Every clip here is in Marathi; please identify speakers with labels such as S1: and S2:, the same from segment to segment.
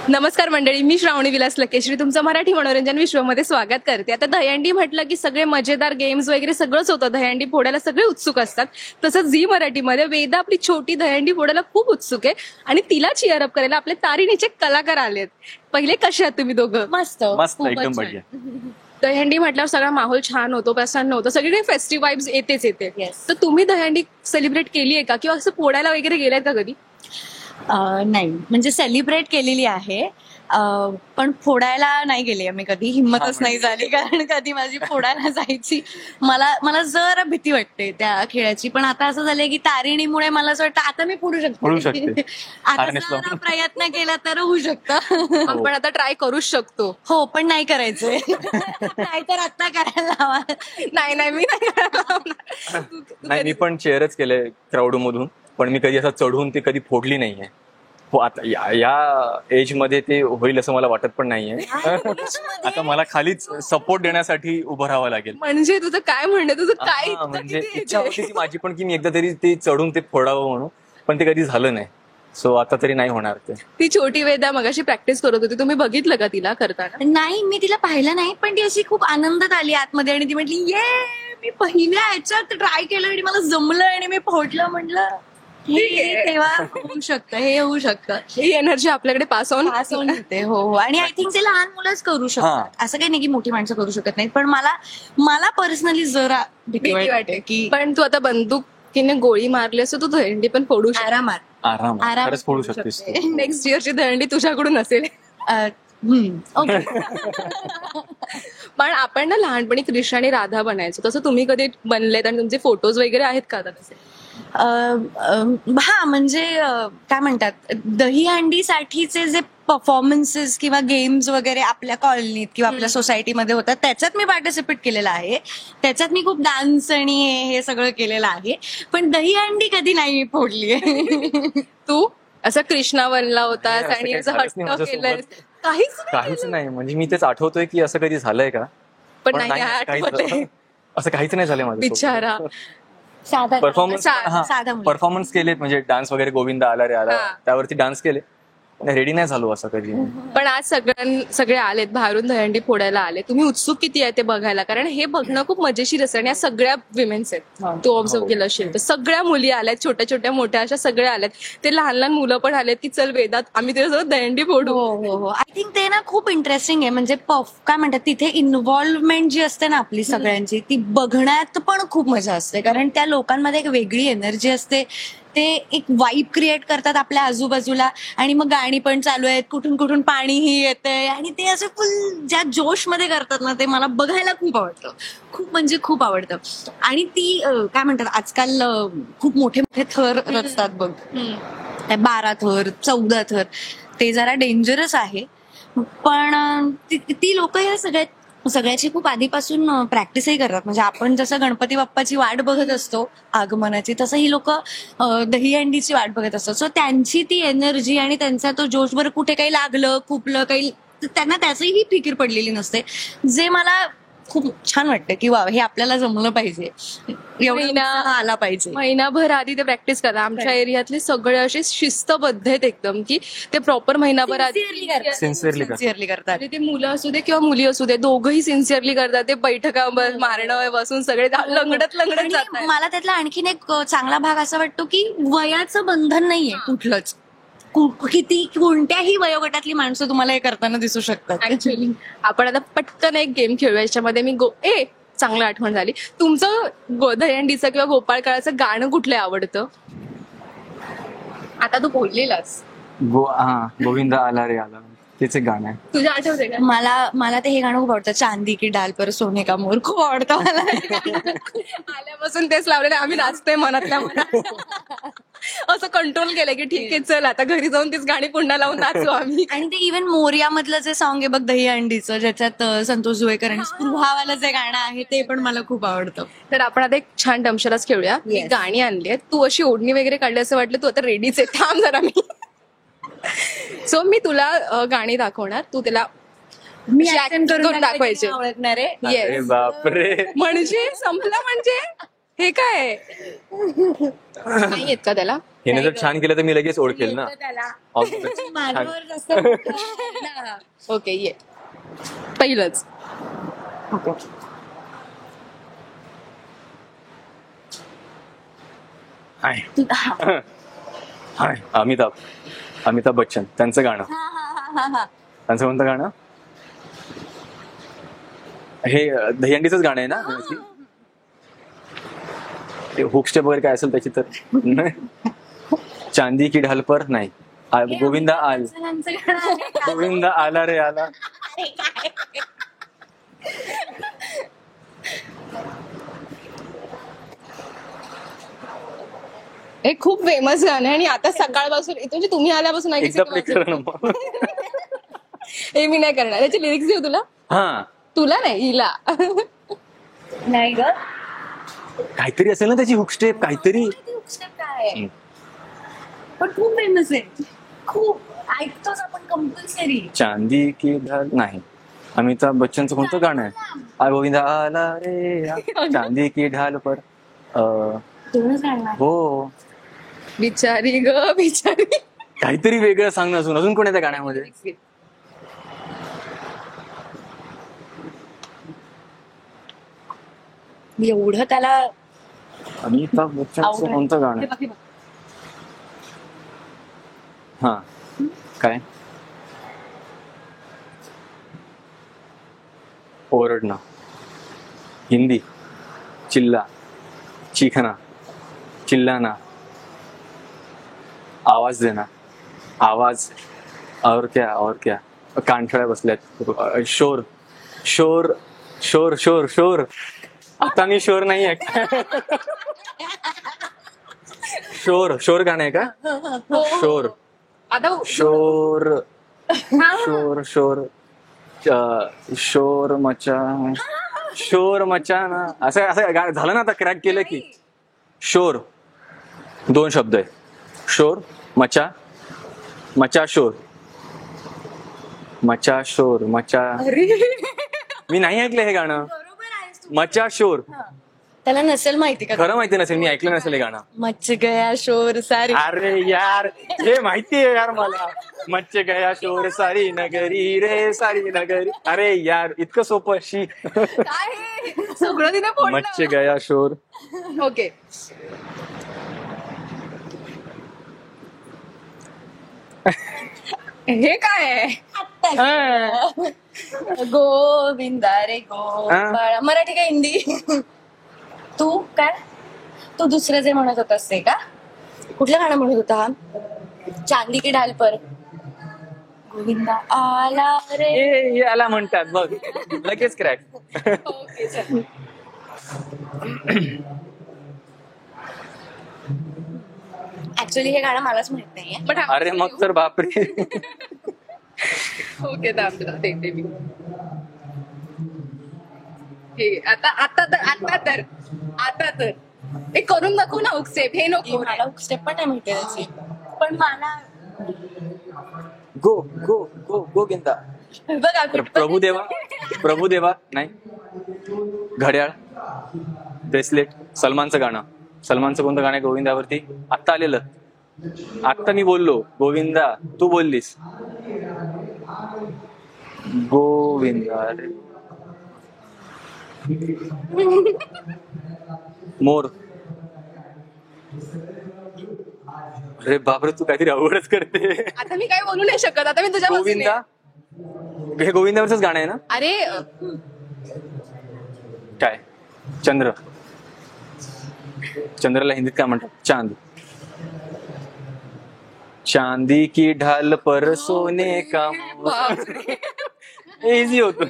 S1: नमस्कार मंडळी, मी श्रावणी विलास लकेश्री तुमचं मराठी मनोरंजन विश्वमध्ये स्वागत करते. आता दहीहंडी म्हटलं की सगळे मजेदार गेम्स वगैरे सगळंच होतं. दहीहंडी फोडायला सगळे उत्सुक असतात. तसंच झी मराठीमध्ये वेदा आपली छोटी दहीहंडी फोडायला खूप उत्सुक आहे आणि तिला चिअर अप करायला आपले तारिणीचे कलाकार आलेत. पहिले कसे आहात तुम्ही दोघं?
S2: मस्त
S3: मस्त
S2: खूपच
S3: एकदम
S2: छान.
S3: बढिया.
S1: दहीहंडी म्हटल्यावर सगळा माहोल छान होतो, प्रसन्न होतं, सगळीकडे फेस्टिव्ह वाईब्स येतेच येते.
S2: Yes.
S1: तर तुम्ही दहीहंडी सेलिब्रेट केली आहे का किंवा असं फोडायला वगैरे गेलाय का कधी?
S2: नाही म्हणजे सेलिब्रेट केलेली आहे, पण फोडायला नाही गेली मी कधी. हिंमतच नाही झाली, कारण कधी माझी फोडायला जायची. मला जरा भीती वाटते त्या खेळाची. पण आता असं झालंय की तारिणीमुळे मला असं वाटतं आता मी फोडू
S3: फोडू
S2: शकते.
S3: शकते.
S2: आता
S3: Harness
S2: जरा
S3: लावून.
S2: प्रयत्न केला तर होऊ शकतं.
S1: आपण आता ट्राय करूच शकतो.
S2: हो, पण नाही करायचंय. नाहीतर आता करायला लावा.
S1: नाही नाही, मी नाही करणार.
S3: नाही, मी पण चेअरच केले क्राऊड मधून, पण मी कधी असं चढून ती कधी फोडली नाहीये. आता या एज मध्ये ते होईल असं मला वाटत पण नाहीये. आता मला खालीच सपोर्ट देण्यासाठी उभं राहावं लागेल.
S1: म्हणजे तुझं काय म्हणणं, तुझं काय
S3: हा,
S1: इतकं
S3: म्हणजे
S1: किती
S3: इच्छा
S1: age
S3: होती
S1: आहे?
S3: ती माझी पण की मी एकदा तरी ते चढून ते फोडावं म्हणून, पण ते कधी झालं नाही. सो आता तरी नाही होणार ते.
S1: ती छोटी वेदा मगाशी प्रॅक्टिस करत होती, तुम्ही बघितलं का तिला करताना?
S2: नाही, मी तिला पाहिलं नाही, पण ती अशी खूप आनंदात आली आतमध्ये आणि ती म्हटली ये मी पहिल्या ह्याच्यात ट्राय केलं आणि मला जमलं आणि मी फोडलं. म्हटलं हे तेव्हा होऊ शकतं, हे होऊ शकतं.
S1: ही एनर्जी आपल्याकडे पास ऑन
S2: येते. हो, आणि आय थिंक ते लहान मुलंच करू शकतात. असं काही नाही की मोठी माणसं करू शकत नाहीत. पण मला पर्सनली जरा भीती वाटते की
S1: पण तू आता बंदुकीने गोळी मारली असं तू दहीहंडी पण फोडू शकतो.
S2: आरामात
S3: आराम
S2: आराम
S3: खरंच फोडू शकतेस तू.
S1: नेक्स्ट इयरची दहीहंडी तुझ्याकडून असेल.
S2: ओके.
S1: पण आपण ना लहानपणी कृष्ण आणि राधा बनायचो, तसं तुम्ही कधी बनलेत आणि तुमचे फोटोज वगैरे आहेत का आता तसे?
S2: हा, म्हणजे काय म्हणतात, दहीहंडीसाठीचे जे परफॉर्मन्सेस किंवा गेम्स वगैरे आपल्या कॉलनीत किंवा आपल्या सोसायटीमध्ये होतात त्याच्यात मी पार्टिसिपेट केलेलं आहे. त्याच्यात मी खूप डान्स आणि हे सगळं केलेलं आहे. पण दहीहंडी कधी नाही फोडली.
S1: तू असं कृष्णा बनला होतास
S3: नाही, असं
S1: आणि
S3: काही
S1: असं
S3: झालंच नाही
S1: हट्ट
S3: माझ्यासोबत.
S1: केलंय? काहीच नाही
S3: काहीच
S1: केलं?
S3: नाही, म्हणजे मी तेच आठवतोय की असं कधी झालंय का,
S1: पण नाही
S3: असं काहीच-
S1: आठवत.
S3: असं काहीच नाही झालंय माझं.
S1: बिचारा.
S2: साधा
S3: परफॉर्मन्स
S2: साधा मुलगा.
S3: परफॉर्मन्स केलेत, म्हणजे डान्स वगैरे गोविंदा आला रे आला
S1: हा.
S3: त्यावरती डान्स केले. रेडी नाही झालो असं कधी.
S1: पण आज सगळे आलेत बाहेरून दहीहंडी फोडायला आले. तुम्ही उत्सुक किती आहे ते बघायला? कारण हे बघणं खूप मजेशीर असतं आणि या सगळ्या विमेन्स आहेत.
S2: हो.
S1: तू ऑब्झर्व
S3: हो.
S1: केलं असेल तर सगळ्या मुली आल्यात, छोट्या छोट्या मोठ्या अशा सगळ्या आल्यात. ते लहान लहान मुलं पण आलेत की चल वेदात आम्ही त्याच्यासोबत दहीहंडी फोडू.
S2: हो. आय थिंक ते ना खूप इंटरेस्टिंग आहे. म्हणजे काय म्हणतात, तिथे इन्व्हॉल्वमेंट जी असते ना आपली सगळ्यांची, ती बघण्यात पण खूप मजा असते. कारण त्या लोकांमध्ये एक वेगळी एनर्जी असते. ते एक वाईब क्रिएट करतात आपल्या आजूबाजूला आणि मग गाणी पण चालू आहेत, कुठून कुठून पाणीही येतंय आणि ते असं फुल ज्या जोश मध्ये करतात ना, ते मला बघायला खूप आवडतं. खूप म्हणजे खूप आवडतं. आणि ती काय म्हणतात, आजकाल खूप मोठे मोठे थर रचतात बघ, 12 थर 14 थर, ते जरा डेंजरस आहे. पण ती लोक या सगळ्याची खूप आधीपासून प्रॅक्टिसही करतात. म्हणजे आपण जसं गणपती बाप्पाची वाट बघत असतो आगमनाची, तसं ही लोक दहीहंडीची वाट बघत असतात. सो त्यांची ती एनर्जी आणि त्यांचा तो जोश, बरं कुठे काही लागलं खुपलं काही, त्यांना त्याचीही फिकीर पडलेली नसते. जे मला खूप छान वाटतं की वा, हे आपल्याला जमलं पाहिजे, एवढा उत्साह आला पाहिजे.
S1: महिनाभर आधी ते प्रॅक्टिस करा. आमच्या एरियातले सगळे असे शिस्तबद्ध आहेत एकदम, की ते प्रॉपर महिनाभर आधी
S3: सिन्सिअरली
S2: करतात.
S1: आणि ते मुलं असू दे किंवा मुली असू दे, दोघंही सिन्सिअरली करतात. ते बैठका मारणं बसून सगळे लंगडत
S2: आणि
S1: जातात.
S2: मला त्यातला आणखीन एक चांगला भाग असा वाटतो की वयाचं बंधन नाहीये कुठलंच. कोणत्याही वयोगटातली माणसं तुम्हाला हे करताना दिसू शकतात.
S1: ऍक्च्युली आपण आता पटकन एक गेम खेळूया. याच्यामध्ये मी चांगलं आठवण झाली. तुमचं दहीहंडीचं किंवा गोपाळ काळाचं गाणं कुठलं आवडतं? आता तू बोललेलास,
S3: गोविंदा आला रे आला, तेच एक गाणं आहे.
S1: तुझ्या आठवते का?
S2: मला ते हे गाणं खूप आवडतं, चांदी की डाल पर सोने का मोर, खूप आवडतं मला.
S1: आल्यापासून तेच लावलेलं, आम्ही नाचतोय मनातल्या मनात. असं कंट्रोल केलं की ठीक आहे चल आता घरी जाऊन तीच गाणी पुन्हा लावून नाचू आम्ही.
S2: आणि ते इव्हन मोरया मधलं जे सॉन्ग आहे बघ दहीहंडीचं, ज्याच्यात संतोष जुवेकर आणि स्पृहावालं जे गाणं आहे ते पण मला खूप आवडतं.
S1: तर आपण आता एक छान डमशराच खेळूया. मी
S2: Yes.
S1: गाणी आणली आहेत, तू अशी ओढणी वगैरे काढली असं वाटलं तू आता रेडीच आहे, थांब जरा मी. सो मी तुला गाणी दाखवणार, तू त्याला
S2: मी
S1: act
S2: action
S1: करून
S2: करून
S1: दाखवायचे.
S2: ओळखणार आहे.
S3: अरे
S1: येस,
S3: बापरे.
S1: म्हणजे संपला म्हणजे हे काय नाही येत का त्याला?
S3: हिने जर छान केलं तर मी लगेच ओळखेल ना.
S2: त्याला
S3: All the best.
S2: माझ्यावर जास्त मोठं आहे ना.
S1: ओके ये पहिलंच.
S3: हाय हाय अमिताभ बच्चन, त्यांचं गाणं. त्यांचं कोणतं गाणं? हे दहीहंडीचंच गाणं आहे ना? ते हुक स्टेप वगैरे काय असेल त्याची तर. चांदी की ढाल पर नाही. गोविंदा आल, गोविंदा आला रे आला.
S1: हे खूप फेमस गाणं आहे आणि आता सकाळपासून म्हणजे तुम्ही आल्यापासून
S3: एकदा प्ले करा ना मग.
S1: हे मी नाही करणार. त्याचे लिरिक्स देऊ तुला?
S3: हा,
S1: तुला नाही, हिला.
S2: नाही ग,
S3: काहीतरी असेल ना त्याची हुक स्टेप काहीतरी.
S2: काय पण खूप फेमस आहे, खूप ऐकतोच आपण कंपल्सरी.
S3: चांदी की ढाल नाही. अमिताभ बच्चनचं कोणतं गाणं आहे? गोविंदा आला रे चांदी की ढाल पर.
S2: दोनच गाणं.
S3: हो,
S1: बिचारी ग बिचारी.
S3: काहीतरी वेगळं सांगणं अजून कोण आहे त्या गाण्यामध्ये?
S2: एवढं त्याला
S3: अमिताभ बच्चनचं कोणतं गाणं
S2: हे
S3: आहे?
S2: बघ, हे बघ.
S3: हा, काय? ओरडणं, हिंदी, चिल्ला, चीखना, चिल्लाना, आवाज देना, आवाज, और क्या कानठळ्या बसल्यात. शोर शोर शोर शोर शोर. आता मी शोर नाही आहे. शोर गाणं आहे का? शोर
S1: आता
S3: शोर शोर शोर शोर मचाना असं असं झालं ना. आता क्रॅक केलं की शोर 2 शब्द आहे. शोर मचा शोर मी नाही ऐकलं हे गाणं.
S2: बरोबर आहेस तू.
S3: मचा शोर.
S2: त्याला नसेल माहिती का?
S3: खरं माहिती नसेल, मी ऐकलं नसेल हे गाणं.
S2: मच गया शोर सारी.
S3: अरे यार, हे माहिती आहे यार मला. मच्चे गया शोर सारी नगरी रे सारी नगरी. अरे यार, इतकं सोपं. शी.
S1: काय सगळं तिने फोडलं.
S3: मच्चे गया शोर.
S1: ओके. हे काय आहे?
S2: गोविंदा रे गोपाळा. मराठी का हिंदी? तू काय, तू दुसरं जे म्हणत होतास ते का? कुठलं गाणं म्हणत होता हा? चांदी की ढाल पर. गोविंदा आला रे.
S3: हे याला म्हणतात बघ, लगेच क्रॅक.
S1: ओके चल.
S2: ऍक्च्युली हे गाणं मलाच माहित नाहीये.
S1: पण
S3: अरे मग तर बापरे.
S1: ओके दाम तुला ते मी. हे आता तर हे करून नको ना उकसेप. हे नको.
S2: मला स्टेप पण नाही माहिती त्याची, पण मला
S3: गो गो गो गोविंदा.
S2: बघा
S3: प्रभुदेवा नाही. घड्याळ, ब्रेसलेट. सलमानचं गाणं. सलमानचं कोणतं गाणं आहे गोविंदावरती? आत्ता आलेलं. आत्ता मी बोललो गोविंदा, तू बोललीस गोविंदा रे. मोर. अरे बापरे, तू काहीतरी अवघडच करते.
S1: आता मी काय बोलू नाही शकत. आता मी तुझ्या बाजूने.
S3: गोविंदा, हे गोविंदावरच गाणं आहे ना?
S1: अरे
S3: काय? चंद्राला हिंदीत काय म्हणतात? चांद. चांदी की ढाल पर सोने का.
S1: बापरे.
S3: इझी होत.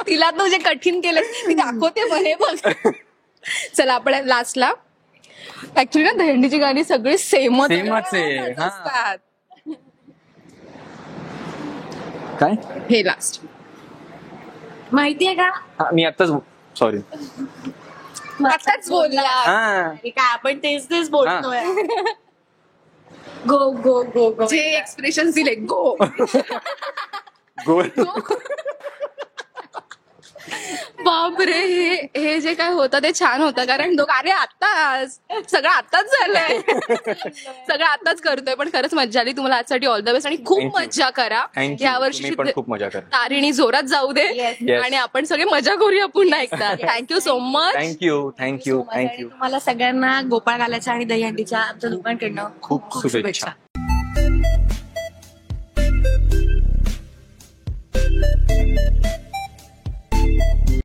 S1: तिला तू जे कठीण केलं ती दाखवते म्हणे बघ. चला आपण लास्टला. ऍक्च्युली ना दहीहंडीची गाणी सगळी सेमच
S3: आहे. हा.
S1: असतात.
S3: काय
S1: हे लास्ट
S2: माहितीये का?
S3: मी आत्ताच सॉरी
S1: आताच बोलला.
S2: अरे काय आपण तेच बोलतोय. गो गो गो गो.
S1: जे एक्सप्रेशन दिले गो.
S3: गोल.
S1: बापरे, हे जे काय होतं ते छान होतं, कारण अरे आत्ताच सगळं आत्ताच झालंय. सगळं आत्ताच करतोय, पण खरंच मज्जा आली. तुम्हाला आजसाठी ऑल द बेस्ट आणि खूप
S3: Thank you.
S1: मज्जा करा.
S3: थँक्यू.
S1: यावर्षी
S3: तुम्ही पण खूप मजा करा.
S1: तारिणी जोरात जाऊ दे
S3: Yes.
S1: आणि आपण सगळे मजा करूया पुन्हा एकदा. Thank you so much.
S3: थँक्यू.
S2: तुम्हाला सगळ्यांना गोपाळ गाल्याच्या आणि दहीहंडीच्या आमच्या दोघांकडनं खूप खूप शुभेच्छा.